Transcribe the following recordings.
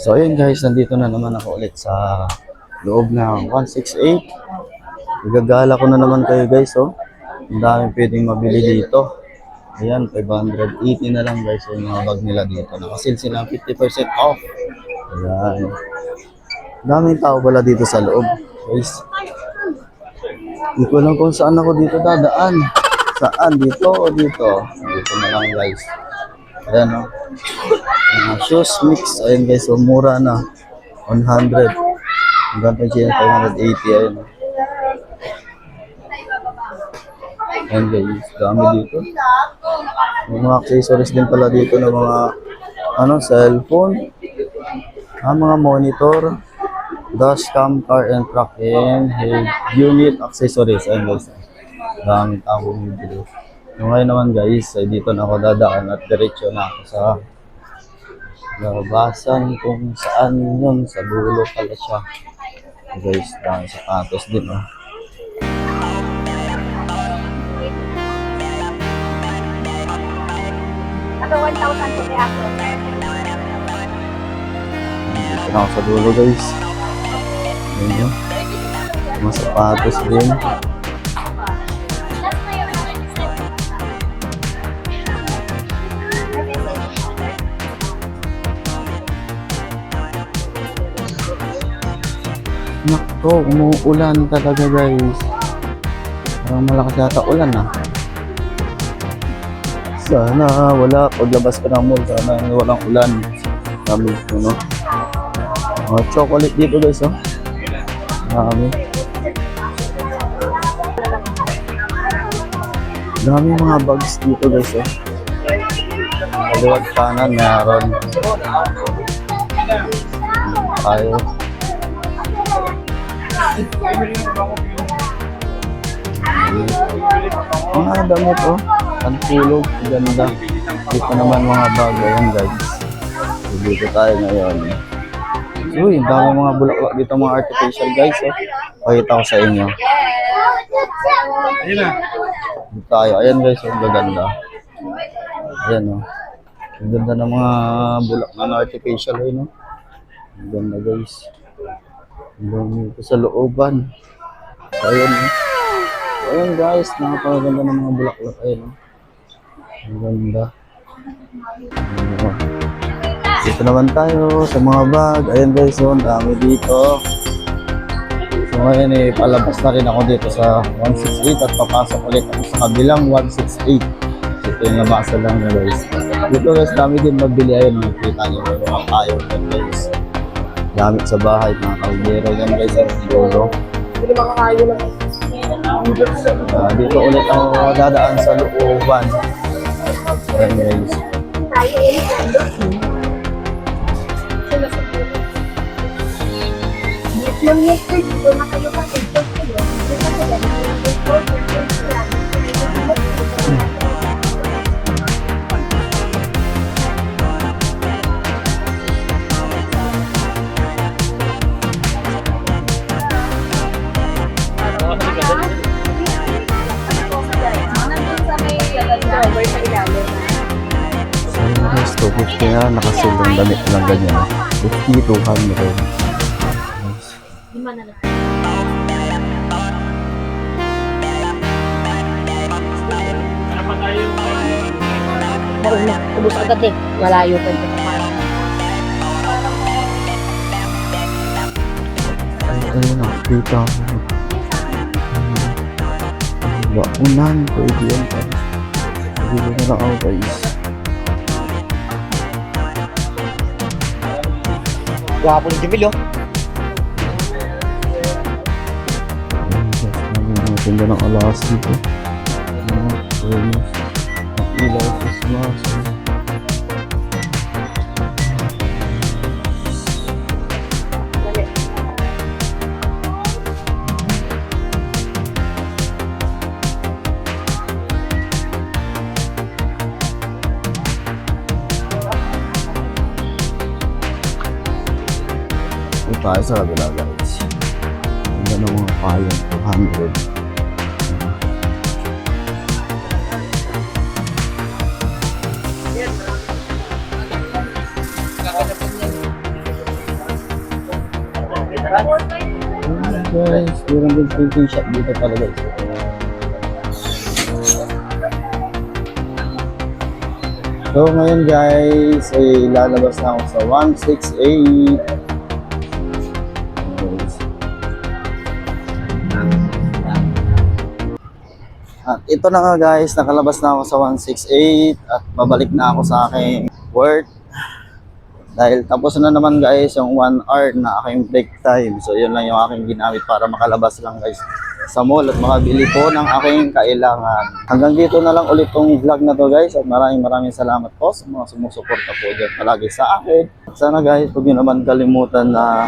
So ayun guys, nandito na naman ako ulit sa loob ng 168. Igagala ko na naman kayo guys, oh. Ang dami pwedeng mabili dito. Ayan, 580 na lang guys yung mga bag nila dito. Nakasil sila 50% off. Ayan. Daming tao pala dito sa loob guys. Hindi ko lang kung saan ako dito dadaan. Saan? Dito o dito? Dito na lang guys. Ayan, oh. Shoes mix. Ayan guys, so mura na. 100. Hanggang pa siya 580. Ayan, oh. Ayan guys, dami dito. May mga accessories din pala dito ng mga cellphone. Mga monitor. Dashcam, car and tracking, head unit, accessories. Ayan guys, daming tao bumibili. So ngayon naman guys, ay dito na ako dadaan at diretso na ako sa labasan kung saan yun, sa dulo pala siya. So guys, dahil sa patos din, oh. Ano 1,000 to kaya ako? Dito na ako sa dulo guys. Ayan yun. Mga sapatos din. Nakto, umuulan talaga guys. Parang malakas yata ulan ah. Sana wala. Paglabas ko ng mall, sana walang ulan. Dami no. Chocolate dito guys, oh. Dami mga bags dito guys, oh. Kaliwat kanan meron. Tayo. Mga damit, oh. Ang tulog, ganda. Dito naman mga bag, ayan guys. So, dito tayo ngayon. Uy, dami mga bulaklak dito, mga artificial guys, oh. Pakita ko sa inyo. Dito tayo, ayan guys, ang gaganda. Ayan, oh. Ang ganda ng mga bulaklak na artificial, eh, no? Ang ganda guys. Ang dami dito sa looban. Ayan, oh. Ayan guys, napakaganda ng mga bulaklak, ayan, oh. Ang ganda. Ayan. Dito naman tayo sa mga bag. Ayan guys, so, ang dami dito. So ngayon palabas na rin ako dito sa 168 at papasok ulit ako sa kabilang 168. So ito yung nabasa lang na guys. Dito guys, dami din magbili. Ayun, makikita nyo yung mga tayo guys. Gamit sa bahay, mga kaldero yan guys. Hindi makakayo lang. Dito ulit ako dadaan sa looban. Ayan guys. Tayo yung yesterday, dito na kayo kasi ito kayo. So guys, tubig kaya nakasilong damit lang ganyan. 50, 200. Mauna, ubos agad eh. Malayo pa ito. Ayun, nakikita ko. Unan, pwede yan. Pwede na lang ako guys. Gwapo ni Jamil, oh. Ganda ng alas dito. Ilaw, Christmas. Ito tayo sa kabila guys. Ganda ng mga payong 200. Meron din printing shop dito pala guys. So ngayon guys, ay lalabas na ako sa 168. Guys. At ito na nga guys, nakalabas na ako sa 168 at babalik na ako sa aking work. Dahil tapos na naman guys yung 1 hour na aking break time. So yun lang yung aking ginamit para makalabas lang guys sa mall at makabili po ng aking kailangan. Hanggang dito na lang ulit tong vlog na to guys at maraming salamat po sa mga sumusuporta po dyan palagi sa akin. Sana guys, huwag nyo naman kalimutan na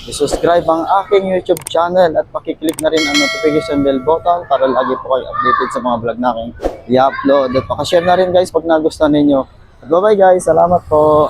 i-subscribe ang aking YouTube channel at pakiclick na rin ang notification bell button para lagi po kayo updated sa mga vlog na aking i-upload. At pakashare na rin guys pag nagustuhan ninyo. At bye-bye guys, salamat po!